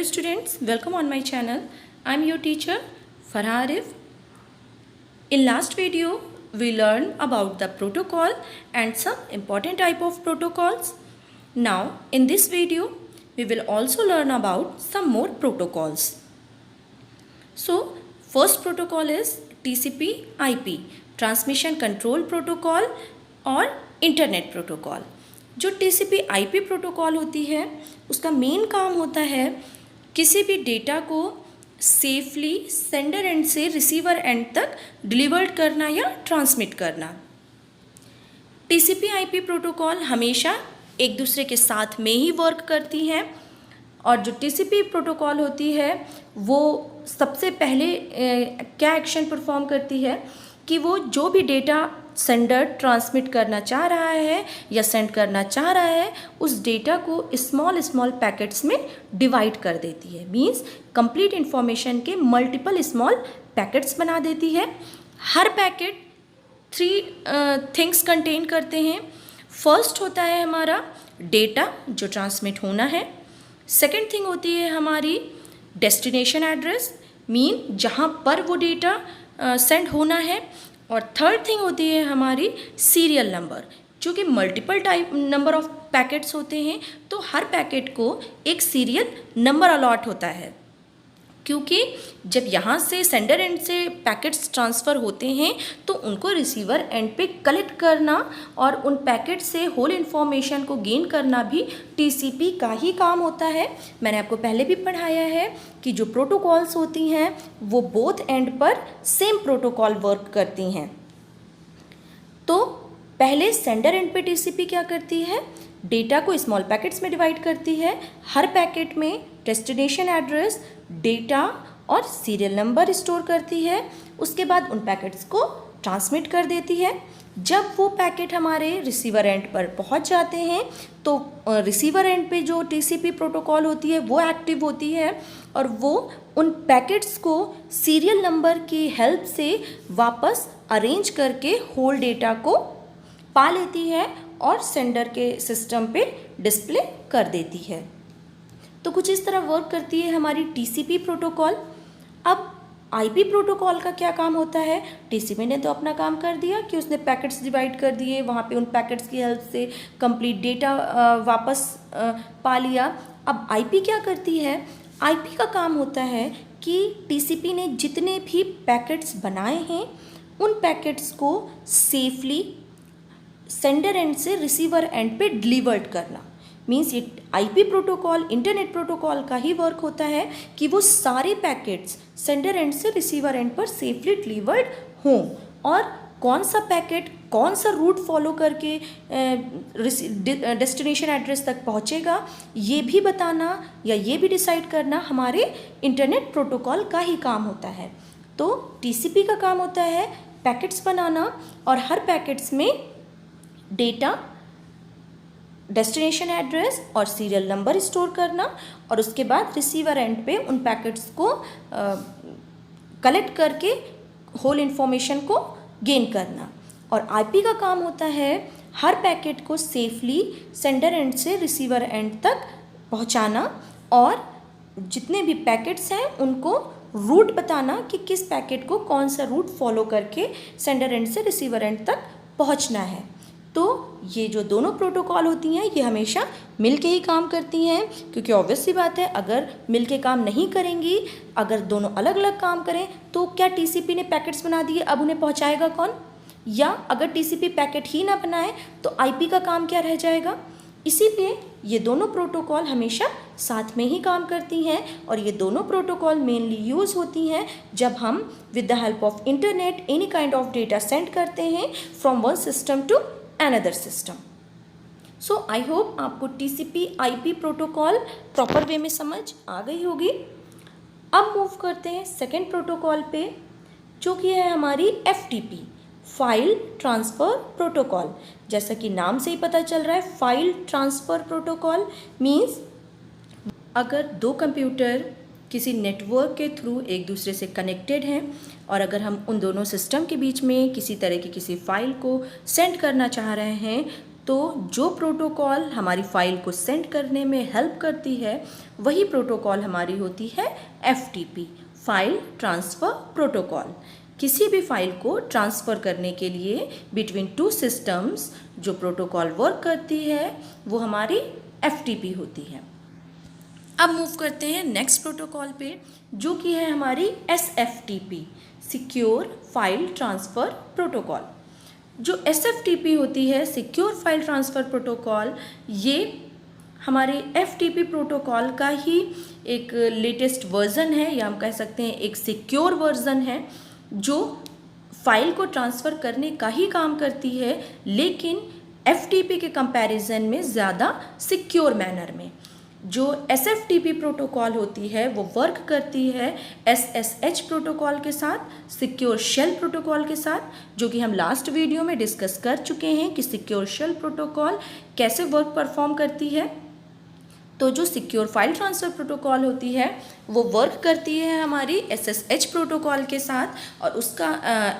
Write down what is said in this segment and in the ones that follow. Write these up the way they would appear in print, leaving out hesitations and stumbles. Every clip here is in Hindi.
Hello students, welcome on my channel. I am your teacher Farha Arif. In last video, we learned about the protocol and some important type of protocols. Now, in this video, we will also learn about some more protocols. So, first protocol is TCP/IP, Transmission Control Protocol और इंटरनेट प्रोटोकॉल। जो TCP/IP प्रोटोकॉल होती है उसका मेन काम होता है किसी भी डेटा को सेफली सेंडर एंड से रिसीवर एंड तक डिलीवर्ड करना या ट्रांसमिट करना। TCP/IP प्रोटोकॉल हमेशा एक दूसरे के साथ में ही वर्क करती हैं और जो TCP प्रोटोकॉल होती है वो सबसे पहले क्या एक्शन परफॉर्म करती है कि वो जो भी डेटा सेंडर ट्रांसमिट करना चाह रहा है या सेंड करना चाह रहा है उस डेटा को स्मॉल पैकेट्स में डिवाइड कर देती है। मींस कंप्लीट इन्फॉर्मेशन के मल्टीपल स्मॉल पैकेट्स बना देती है। हर पैकेट 3 थिंग्स कंटेन करते हैं। फर्स्ट होता है हमारा डेटा जो ट्रांसमिट होना है। सेकेंड थिंग होती है हमारी डेस्टिनेशन एड्रेस, मीन जहाँ पर वो डेटा सेंड होना है। और थर्ड थिंग होती है हमारी सीरियल नंबर, जो कि multiple type number of packets होते हैं तो हर पैकेट को एक सीरियल नंबर अलॉट होता है, क्योंकि जब यहाँ से सेंडर एंड से पैकेट्स ट्रांसफ़र होते हैं तो उनको रिसीवर एंड पे कलेक्ट करना और उन पैकेट से होल इन्फॉर्मेशन को गेन करना भी TCP का ही काम होता है। मैंने आपको पहले भी पढ़ाया है कि जो प्रोटोकॉल्स होती हैं वो बोथ एंड पर सेम प्रोटोकॉल वर्क करती हैं। तो पहले सेंडर एंड पे TCP क्या करती है, डेटा को स्मॉल पैकेट्स में डिवाइड करती है। हर पैकेट में डेस्टिनेशन एड्रेस, डेटा और सीरियल नंबर स्टोर करती है। उसके बाद उन पैकेट्स को ट्रांसमिट कर देती है। जब वो पैकेट हमारे रिसीवर एंड पर पहुंच जाते हैं तो रिसीवर एंड पे जो TCP प्रोटोकॉल होती है वो एक्टिव होती है और वो उन पैकेट्स को सीरियल नंबर की हेल्प से वापस अरेंज करके होल डेटा को पा लेती है और सेंडर के सिस्टम पे डिस्प्ले कर देती है। तो कुछ इस तरह वर्क करती है हमारी TCP प्रोटोकॉल। अब IP प्रोटोकॉल का क्या काम होता है, TCP ने तो अपना काम कर दिया कि उसने पैकेट्स डिवाइड कर दिए, वहाँ पे उन पैकेट्स की हेल्प से कंप्लीट डेटा वापस पा लिया। अब IP क्या करती है, IP का काम होता है कि TCP ने जितने भी पैकेट्स बनाए हैं उन पैकेट्स को सेफली सेंडर एंड से रिसीवर एंड पे डिलीवर्ड करना। मीन्स ये IP प्रोटोकॉल इंटरनेट प्रोटोकॉल का ही वर्क होता है कि वो सारे पैकेट्स सेंडर एंड से रिसीवर एंड पर सेफली डिलीवर्ड हों। और कौन सा पैकेट कौन सा रूट फॉलो करके डेस्टिनेशन एड्रेस तक पहुंचेगा ये भी बताना या ये भी डिसाइड करना हमारे इंटरनेट प्रोटोकॉल का ही काम होता है। तो TCP का काम होता है पैकेट्स बनाना और हर पैकेट्स में डेटा, डेस्टिनेशन एड्रेस और सीरियल नंबर स्टोर करना और उसके बाद रिसीवर एंड पे उन पैकेट्स को कलेक्ट करके होल इन्फॉर्मेशन को गेन करना। और IP का काम होता है हर पैकेट को सेफली सेंडर एंड से रिसीवर एंड तक पहुंचाना और जितने भी पैकेट्स हैं उनको रूट बताना कि किस पैकेट को कौन सा रूट फॉलो करके सेंडर एंड से रिसीवर एंड तक पहुंचना है। तो ये जो दोनों प्रोटोकॉल होती हैं ये हमेशा मिल के ही काम करती हैं, क्योंकि ऑब्वियस सी बात है अगर मिल के काम नहीं करेंगी, अगर दोनों अलग अलग काम करें तो क्या TCP ने पैकेट्स बना दिए अब उन्हें पहुंचाएगा कौन, या अगर TCP पैकेट ही ना बनाए तो IP का काम क्या रह जाएगा। इसीलिए ये दोनों प्रोटोकॉल हमेशा साथ में ही काम करती हैं और ये दोनों प्रोटोकॉल मेनली यूज़ होती हैं जब हम with the help of internet any kind of data send करते हैं from one system to another system. So I hope आपको TCP/IP प्रोटोकॉल प्रॉपर वे में समझ आ गई होगी। अब मूव करते हैं सेकेंड प्रोटोकॉल पे, जो कि है हमारी FTP, फाइल ट्रांसफ़र प्रोटोकॉल। जैसा कि नाम से ही पता चल रहा है फाइल ट्रांसफ़र प्रोटोकॉल मीन्स अगर दो कंप्यूटर किसी नेटवर्क के थ्रू एक दूसरे से कनेक्टेड हैं और अगर हम उन दोनों सिस्टम के बीच में किसी तरह की किसी फाइल को सेंड करना चाह रहे हैं तो जो प्रोटोकॉल हमारी फ़ाइल को सेंड करने में हेल्प करती है वही प्रोटोकॉल हमारी होती है FTP, फाइल ट्रांसफ़र प्रोटोकॉल। किसी भी फाइल को ट्रांसफ़र करने के लिए बिटवीन टू सिस्टम्स जो प्रोटोकॉल वर्क करती है वो हमारी FTP होती है। अब मूव करते हैं नेक्स्ट प्रोटोकॉल पे, जो कि है हमारी SFTP, secure file transfer protocol. जो SFTP होती है, सिक्योर फाइल ट्रांसफ़र प्रोटोकॉल, ये हमारे FTP प्रोटोकॉल का ही एक लेटेस्ट वर्ज़न है, या हम कह सकते हैं एक सिक्योर वर्ज़न है, जो फाइल को ट्रांसफ़र करने का ही काम करती है, लेकिन FTP के कंपैरिजन में ज़्यादा सिक्योर मैनर में। जो SFTP प्रोटोकॉल होती है वो वर्क करती है SSH प्रोटोकॉल के साथ, सिक्योर शेल प्रोटोकॉल के साथ, जो कि हम लास्ट वीडियो में डिस्कस कर चुके हैं कि सिक्योर शेल प्रोटोकॉल कैसे वर्क परफॉर्म करती है। तो जो सिक्योर फाइल ट्रांसफ़र प्रोटोकॉल होती है वो वर्क करती है हमारी SSH प्रोटोकॉल के साथ, और उसका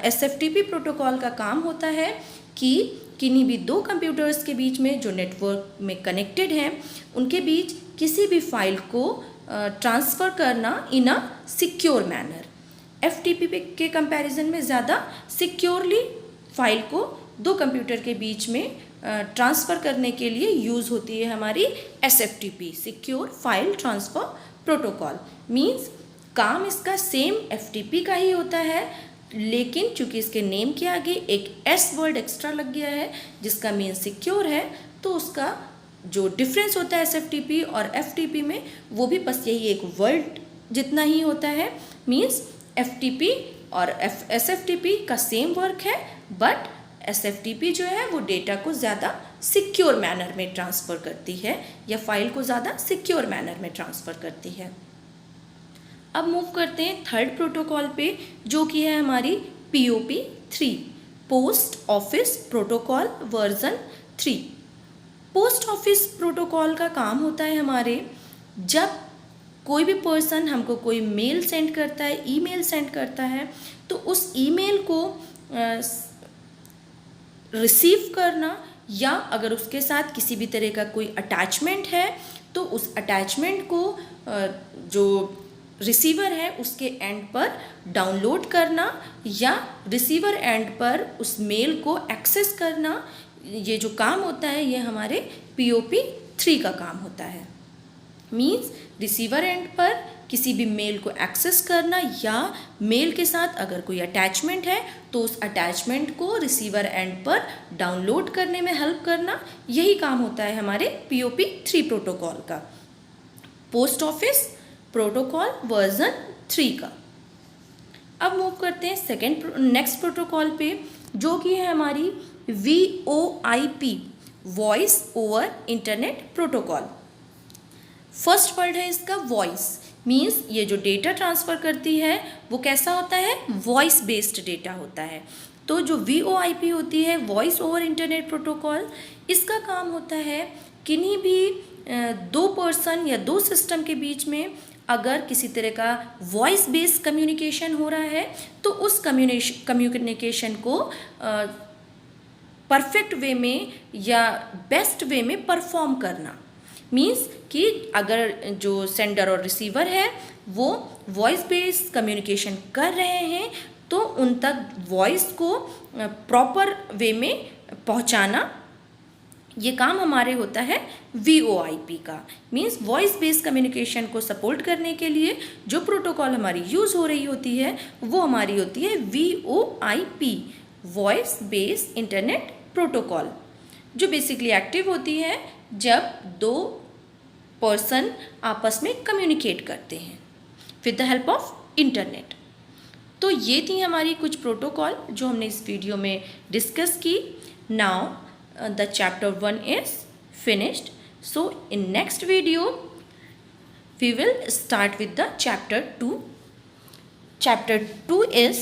SFTP प्रोटोकॉल का काम होता है कि किन्हीं भी दो कंप्यूटर्स के बीच में जो नेटवर्क में कनेक्टेड हैं उनके बीच किसी भी फाइल को ट्रांसफ़र करना इन अ सिक्योर मैनर। FTP के कंपैरिजन में ज़्यादा सिक्योरली फाइल को दो कंप्यूटर के बीच में ट्रांसफ़र करने के लिए यूज़ होती है हमारी SFTP, secure file transfer protocol. Means काम इसका सेम FTP का ही होता है, लेकिन चूंकि इसके नेम के आगे एक S वर्ड एक्स्ट्रा लग गया है जिसका मीन सिक्योर है, तो उसका जो डिफरेंस होता है SFTP और FTP में वो भी बस यही एक वर्ड जितना ही होता है। मीन्स FTP और SFTP का सेम वर्क है, बट SFTP जो है वो डेटा को ज़्यादा सिक्योर मैनर में ट्रांसफ़र करती है, या फाइल को ज़्यादा सिक्योर मैनर में ट्रांसफ़र करती है। अब मूव करते हैं थर्ड प्रोटोकॉल पे, जो कि है हमारी POP3, post office protocol version 3। Post office protocol का काम होता है हमारे, जब कोई भी पर्सन हमको कोई मेल सेंड करता है, ईमेल सेंड करता है, तो उस ईमेल को रिसीव करना, या अगर उसके साथ किसी भी तरह का कोई अटैचमेंट है तो उस अटैचमेंट को जो रिसीवर है उसके एंड पर डाउनलोड करना, या रिसीवर एंड पर उस मेल को एक्सेस करना, ये जो काम होता है ये हमारे POP3 का काम होता है। मीन्स रिसीवर एंड पर किसी भी मेल को एक्सेस करना, या मेल के साथ अगर कोई अटैचमेंट है तो उस अटैचमेंट को रिसीवर एंड पर डाउनलोड करने में हेल्प करना, यही काम होता है हमारे POP3 प्रोटोकॉल का, पोस्ट ऑफिस प्रोटोकॉल वर्जन 3 का। अब मूव करते हैं नेक्स्ट प्रोटोकॉल पे, जो कि है हमारी VoIP, voice over internet protocol. First word है इसका वॉइस, मीन्स ये जो डेटा ट्रांसफ़र करती है वो कैसा होता है, वॉइस बेस्ड डेटा होता है। तो जो VoIP होती है, वॉइस ओवर इंटरनेट प्रोटोकॉल, इसका काम होता है किन्हीं भी दो पर्सन या दो सिस्टम के बीच में अगर किसी तरह का वॉइस बेस्ड कम्युनिकेशन हो रहा है तो उस कम्युनिकेशन को परफेक्ट वे में या बेस्ट वे में परफॉर्म करना। मीन्स कि अगर जो सेंडर और रिसीवर है वो वॉइस बेस्ड कम्युनिकेशन कर रहे हैं तो उन तक वॉइस को प्रॉपर वे में पहुंचाना, ये काम हमारे होता है VoIP का। मीन्स वॉइस बेस्ड कम्युनिकेशन को सपोर्ट करने के लिए जो प्रोटोकॉल हमारी यूज़ हो रही होती है वो हमारी होती है VoIP, voice based internet protocol, जो बेसिकली एक्टिव होती है जब दो पर्सन आपस में कम्युनिकेट करते हैं with the help of internet. तो ये थी हमारी कुछ प्रोटोकॉल जो हमने इस वीडियो में डिस्कस की। Now the chapter 1 is finished. So in next video we will start with the chapter 2. Chapter 2 is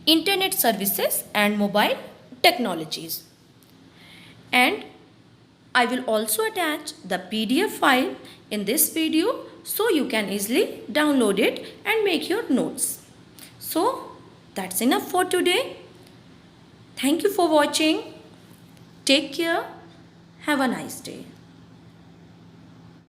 internet services and mobile technologies, and I will also attach the PDF file in this video so you can easily download it and make your notes. So that's enough for today. Thank you for watching. Take care, have a nice day.